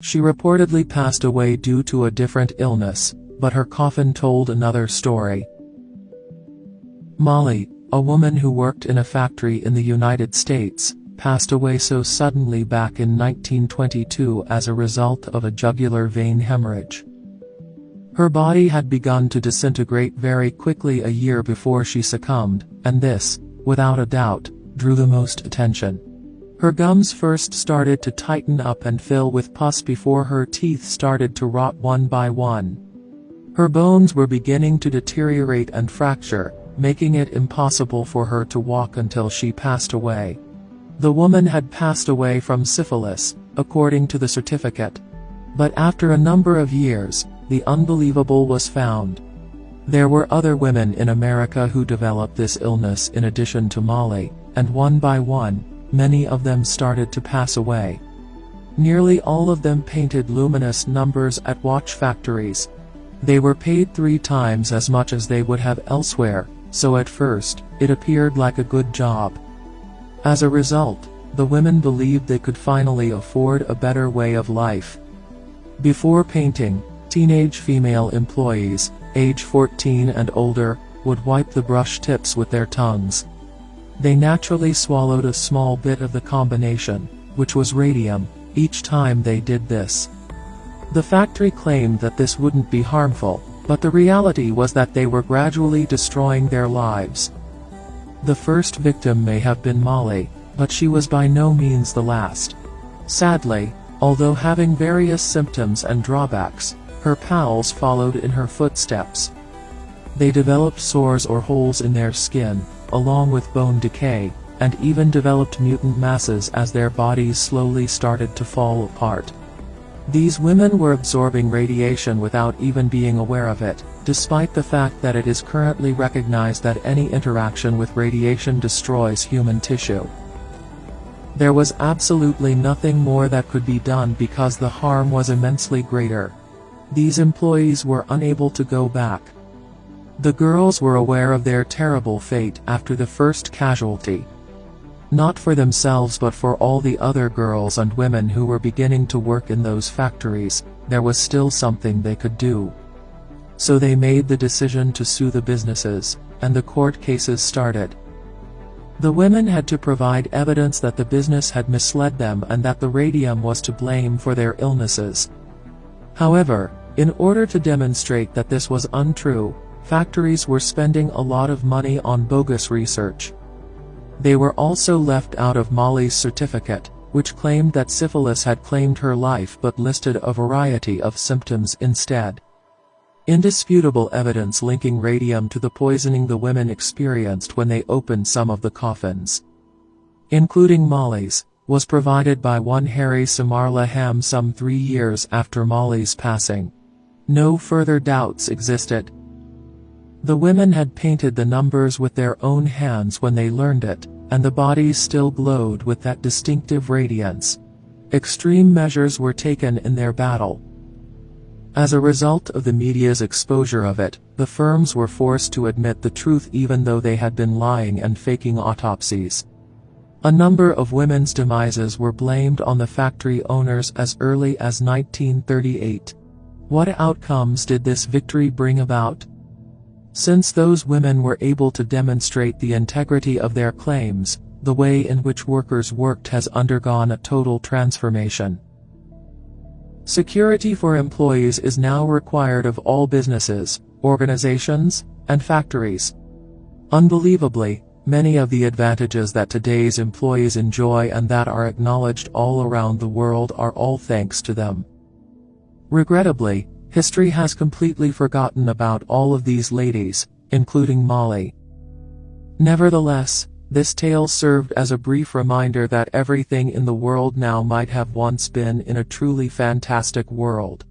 She reportedly passed away due to a different illness, but her coffin told another story. Molly, a woman who worked in a factory in the United States, passed away so suddenly back in 1922 as a result of a jugular vein hemorrhage. Her body had begun to disintegrate very quickly a year before she succumbed, and this, without a doubt, drew the most attention. Her gums first started to tighten up and fill with pus before her teeth started to rot one by one. Her bones were beginning to deteriorate and fracture, making it impossible for her to walk until she passed away. The woman had passed away from syphilis, according to the certificate. But after a number of years, the unbelievable was found. There were other women in America who developed this illness in addition to Molly, and one by one, many of them started to pass away. Nearly all of them painted luminous numbers at watch factories. They were paid 3 times as much as they would have elsewhere, so at first, it appeared like a good job. As a result, the women believed they could finally afford a better way of life. Before painting, teenage female employees, age 14 and older, would wipe the brush tips with their tongues. They naturally swallowed a small bit of the combination, which was radium, each time they did this. The factory claimed that this wouldn't be harmful, but the reality was that they were gradually destroying their lives. The first victim may have been Molly, but she was by no means the last. Sadly, although having various symptoms and drawbacks, her pals followed in her footsteps. They developed sores or holes in their skin, along with bone decay, and even developed mutant masses as their bodies slowly started to fall apart. These women were absorbing radiation without even being aware of it, despite the fact that it is currently recognized that any interaction with radiation destroys human tissue. There was absolutely nothing more that could be done because the harm was immensely greater. These employees were unable to go back. The girls were aware of their terrible fate after the first casualty. Not for themselves but for all the other girls and women who were beginning to work in those factories, there was still something they could do. So they made the decision to sue the businesses, and the court cases started. The women had to provide evidence that the business had misled them and that the radium was to blame for their illnesses. However, in order to demonstrate that this was untrue, factories were spending a lot of money on bogus research. They were also left out of Molly's certificate, which claimed that syphilis had claimed her life but listed a variety of symptoms instead. Indisputable evidence linking radium to the poisoning the women experienced when they opened some of the coffins, including Molly's, was provided by one Harry Samarlaham some 3 years after Molly's passing. No further doubts existed. The women had painted the numbers with their own hands when they learned it, and the bodies still glowed with that distinctive radiance. Extreme measures were taken in their battle. As a result of the media's exposure of it, the firms were forced to admit the truth even though they had been lying and faking autopsies. A number of women's demises were blamed on the factory owners as early as 1938. What outcomes did this victory bring about? Since those women were able to demonstrate the integrity of their claims, the way in which workers worked has undergone a total transformation. Security for employees is now required of all businesses, organizations, and factories. Unbelievably, many of the advantages that today's employees enjoy and that are acknowledged all around the world are all thanks to them. Regrettably, history has completely forgotten about all of these ladies, including Molly. Nevertheless, this tale served as a brief reminder that everything in the world now might have once been in a truly fantastic world.